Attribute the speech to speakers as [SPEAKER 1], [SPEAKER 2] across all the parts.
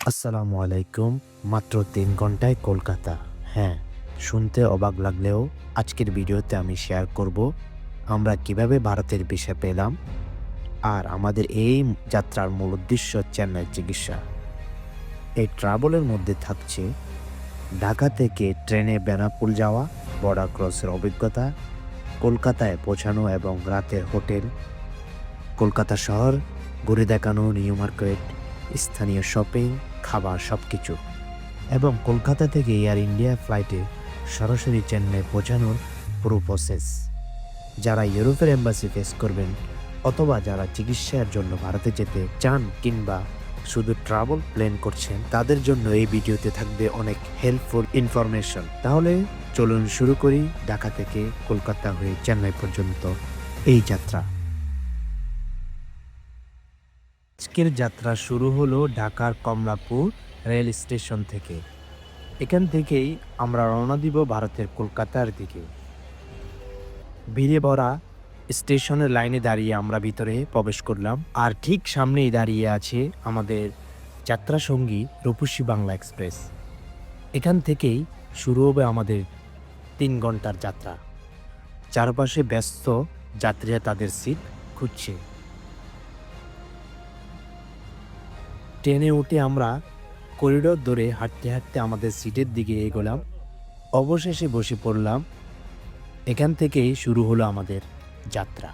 [SPEAKER 1] আসসালামু আলাইকুম। মাত্র ৩ ঘন্টায় কলকাতা। হ্যাঁ, শুনতে অবাক লাগলেও আজকের ভিডিওতে আমি শেয়ার করব আমরা কিভাবে ভারতের ভিসা পেলাম আর আমাদের এই যাত্রার মূল উদ্দেশ্য চেন্নাই চিকিৎসা। এই ট্রাভেলের মধ্যে থাকছে ঢাকা থেকে ট্রেনে বেনাপোল যাওয়া, বর্ডার ক্রসের অভিজ্ঞতা, কলকাতায় পৌঁছানো এবং রাতের হোটেল, কলকাতা শহর ঘুরে দেখানো, নিউ মার্কেট, স্থানীয় শপিং, খাবার সবকিছু। এবং কলকাতা থেকে এয়ার ইন্ডিয়া ফ্লাইটে সরাসরি চেন্নাই পৌঁছানোর পুরো প্রসেস। যারা ইউরোপের এম্বাসি ফেস করবেন অথবা যারা চিকিৎসার জন্য ভারতে যেতে চান কিংবা শুধু ট্রাভেল প্ল্যান করছেন, তাদের জন্য এই ভিডিওতে থাকবে অনেক হেল্পফুল ইনফরমেশন। তাহলে চলুন শুরু করি ঢাকা থেকে কলকাতা হয়ে চেন্নাই পর্যন্ত এই যাত্রা। আজকের যাত্রা শুরু হলো ঢাকার কমলাপুর রেল স্টেশন থেকে। এখান থেকেই আমরা রওনা দিব ভারতের কলকাতার দিকে। ভিড়ে ভরা স্টেশনের লাইনে দাঁড়িয়ে আমরা ভিতরে প্রবেশ করলাম, আর ঠিক সামনেই দাঁড়িয়ে আছে আমাদের যাত্রা সঙ্গী রূপসী বাংলা এক্সপ্রেস। এখান থেকেই শুরু হবে আমাদের ৩ ঘন্টার যাত্রা। চারপাশে ব্যস্ত যাত্রীরা তাদের সিট খুঁজছে। ট্রেনে উঠে আমরা করিডোর ধরে হাঁটতে হাঁটতে আমাদের সিটের দিকে এগোলাম। অবশেষে বসে পড়লাম। এখান থেকেই শুরু হলো আমাদের যাত্রা।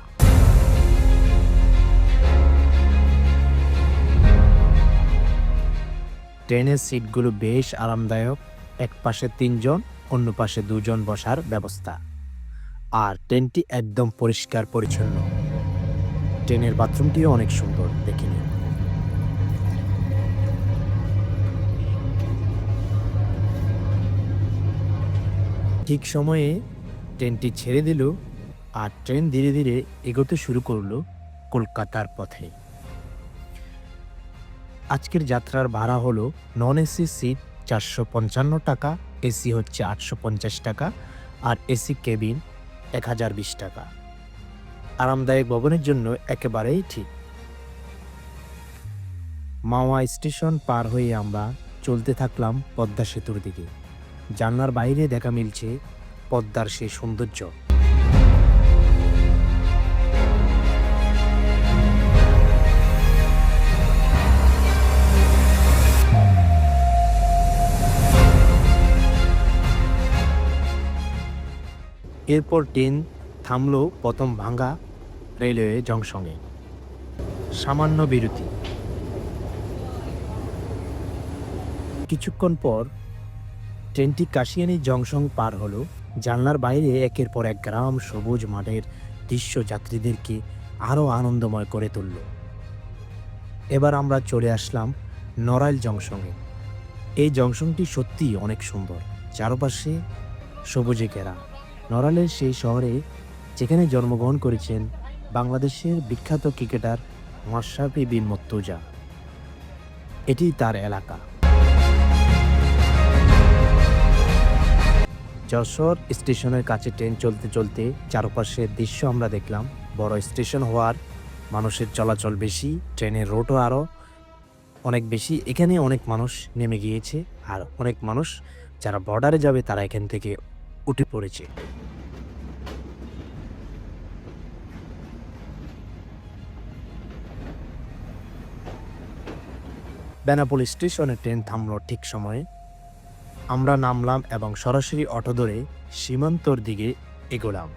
[SPEAKER 1] ট্রেনের সিটগুলো বেশ আরামদায়ক। এক পাশে ৩ জন, অন্য পাশে ২ জন বসার ব্যবস্থা। আর ট্রেনটি একদম পরিষ্কার পরিচ্ছন্ন। ট্রেনের বাথরুমটিও অনেক সুন্দর, দেখে নিন। ঠিক সময়ে ট্রেনটি ছেড়ে দিল আর ট্রেন ধীরে ধীরে এগোতে শুরু করলো কলকাতার পথে। আজকের যাত্রার ভাড়া হলো নন এসি সিট ৪৫৫ টাকা, এসি হচ্ছে ৮৫০ টাকা, আর এসি কেবিন ১০২০ টাকা। আরামদায়ক ভবনের জন্য একেবারেই ঠিক। মাওয়া স্টেশন পার হয়ে আমরা চলতে থাকলাম পদ্মা সেতুর দিকে। জানলার বাইরে দেখা মিলছে পদ্মার সেই সৌন্দর্য। এরপর ট্রেন থামলো প্রথম ভাঙ্গা রেলওয়ে জংশনে। সামান্য বিরতি। কিছুক্ষণ পর ট্রেনটি কাশিয়ানী জংশন পার হলো। জানলার বাইরে একের পর এক গ্রাম, সবুজ মাঠের দৃশ্য যাত্রীদেরকে আরও আনন্দময় করে তুলল। এবার আমরা চলে আসলাম নড়াইল জংশনে। এই জংশনটি সত্যিই অনেক সুন্দর, চারপাশে সবুজে ঘেরা। নড়াইলের সেই শহরে যেখানে জন্মগ্রহণ করেছেন বাংলাদেশের বিখ্যাত ক্রিকেটার মাশরাফি বিন মুর্তজা, এটি তার এলাকা। যশোর স্টেশনের কাছে ট্রেন চলতে চলতে চারপাশের দৃশ্য আমরা দেখলাম। বড় স্টেশন হওয়ার মানুষের চলাচল বেশি, ট্রেনের রুটও আরও অনেক বেশি। এখানে অনেক মানুষ নেমে গিয়েছে, আর অনেক মানুষ যারা বর্ডারে যাবে তারা এখান থেকে উঠে পড়েছে। বেনাপোল স্টেশনে ট্রেন থামলো ঠিক সময়ে। আমরা নামলাম এবং সরাসরি অটো ধরে সীমান্তর দিকে এগোলাম।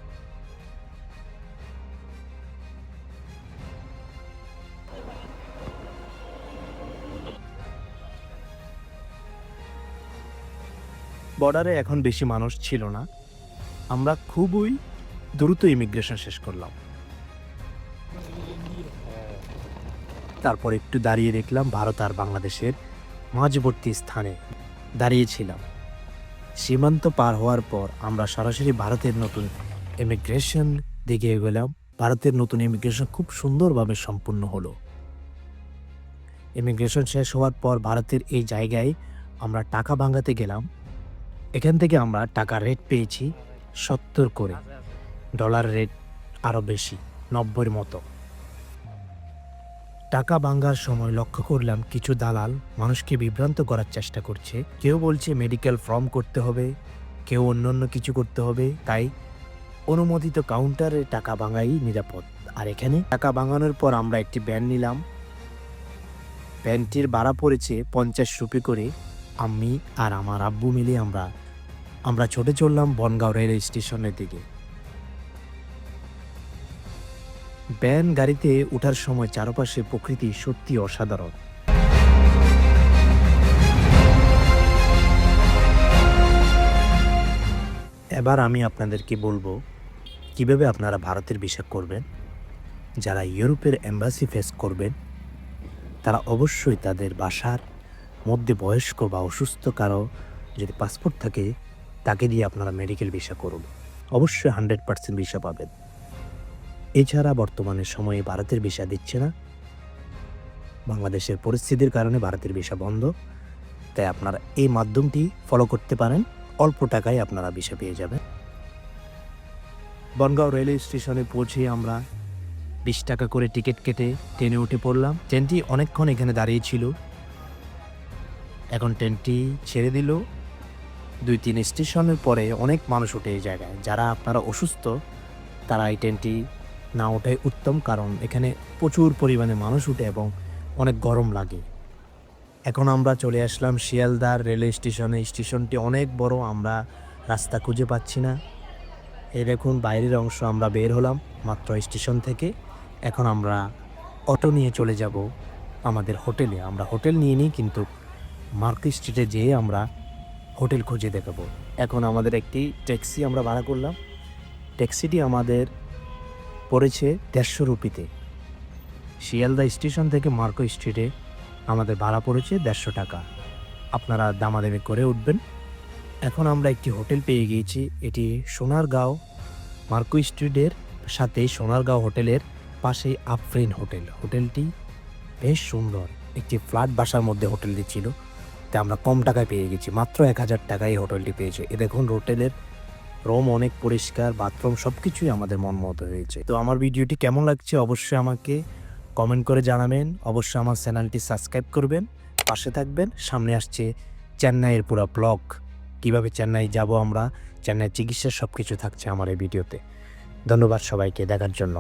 [SPEAKER 1] বর্ডারে এখন বেশি মানুষ ছিল না। আমরা খুবই দ্রুত ইমিগ্রেশন শেষ করলাম। তারপর একটু দাঁড়িয়ে দেখলাম ভারত আর বাংলাদেশের মাঝবর্তী স্থানে দাঁড়িয়েছিলাম। সীমান্ত পার হওয়ার পর আমরা সরাসরি ভারতের নতুন ইমিগ্রেশন দিকে এগোলাম। ভারতের নতুন ইমিগ্রেশন খুব সুন্দরভাবে সম্পূর্ণ হলো। ইমিগ্রেশন শেষ হওয়ার পর ভারতের এই জায়গায় আমরা টাকা ভাঙাতে গেলাম। এখান থেকে আমরা টাকার রেট পেয়েছি ৭০ করে। ডলার রেট আরও বেশি, ৯০-র মতো। টাকা ভাঙার সময় লক্ষ্য করলাম কিছু দালাল মানুষকে বিভ্রান্ত করার চেষ্টা করছে। কেউ বলছে মেডিকেল ফর্ম করতে হবে, কেউ অন্যান্য কিছু করতে হবে, তাই অনুমোদিত কাউন্টারে টাকা ভাঙাই নিরাপদ। আর এখানে টাকা ভাঙানোর পর আমরা একটি ভ্যান নিলাম। ভ্যানটির ভাড়া পড়েছে 50 রুপি করে। আমি আর আমার আব্বু মিলে আমরা ছুটে চললাম বনগাঁও রেল স্টেশনের দিকে। ভ্যান গাড়িতে ওঠার সময় চারপাশে প্রকৃতি সত্যি অসাধারণ। এবার আমি আপনাদেরকে বলবো কিভাবে আপনারা ভারতের ভিসা করবেন। যারা ইউরোপের এম্বাসি ফেস করবেন তারা অবশ্যই তাদের বাসার মধ্যে বয়স্ক বা অসুস্থ কারো যদি পাসপোর্ট থাকে তাকে দিয়ে আপনারা মেডিকেল ভিসা করুন। অবশ্যই 100% ভিসা পাবেন। এছাড়া বর্তমানে সময়ে ভারতের ভিসা দিচ্ছে না। বাংলাদেশের পরিস্থিতির কারণে ভারতের ভিসা বন্ধ। তাই আপনারা এই মাধ্যমটি ফলো করতে পারেন। অল্প টাকায় আপনারা ভিসা পেয়ে যাবেন। বনগাঁও রেলওয়ে স্টেশনে পৌঁছে আমরা 20 টাকা করে টিকিট কেটে ট্রেনে উঠে পড়লাম। ট্রেনটি অনেকক্ষণ এখানে দাঁড়িয়ে ছিল। এখন ট্রেনটি ছেড়ে দিল। 2-3 স্টেশনের পরে অনেক মানুষ ওঠে এই জায়গায়। যারা আপনারা অসুস্থ তারা এই ট্রেনটি না ওঠাই উত্তম, কারণ এখানে প্রচুর পরিমাণে মানুষ উঠে এবং অনেক গরম লাগে। এখন আমরা চলে আসলাম শিয়ালদার রেলওয়ে স্টেশনে। স্টেশনটি অনেক বড়, আমরা রাস্তা খুঁজে পাচ্ছি না। এই দেখুন বাইরের অংশ। আমরা বের হলাম মাত্র স্টেশন থেকে। এখন আমরা অটো নিয়ে চলে যাব আমাদের হোটেলে। আমরা হোটেল নিয়ে নিই, কিন্তু মার্কেট স্ট্রিটে যেয়ে আমরা হোটেল খুঁজে দেখাবো। এখন আমাদের একটি ট্যাক্সি আমরা ভাড়া করলাম। ট্যাক্সিটি আমাদের পড়েছে 150 রুপিতে। শিয়ালদা স্টেশন থেকে মার্কো স্ট্রিটে আমাদের ভাড়া পড়েছে 150 টাকা। আপনারা দামাদামি করে উঠবেন। এখন আমরা একটি হোটেল পেয়ে গিয়েছি। এটি সোনারগাঁও মার্কো স্ট্রিটের সাথে সোনারগাঁও হোটেলের পাশে আফরিন হোটেল। হোটেলটি বেশ সুন্দর, একটি ফ্ল্যাট বাসার মধ্যে হোটেলটি ছিল। তাই আমরা কম টাকায় পেয়ে গেছি, মাত্র 1000 টাকায় এই হোটেলটি পেয়েছে। এ দেখুন হোটেলের রুম অনেক পরিষ্কার, বাথরুম সব কিছুই আমাদের মন মতো হয়েছে। তো আমার ভিডিওটি কেমন লাগছে অবশ্যই আমাকে কমেন্ট করে জানাবেন। অবশ্যই আমার চ্যানেলটি সাবস্ক্রাইব করবেন, পাশে থাকবেন। সামনে আসছে চেন্নাইয়ের পুরো ব্লগ, কিভাবে চেন্নাই যাব আমরা, চেন্নাই চিকিৎসা সব কিছু থাকছে আমার এই ভিডিওতে। ধন্যবাদ সবাইকে দেখার জন্য।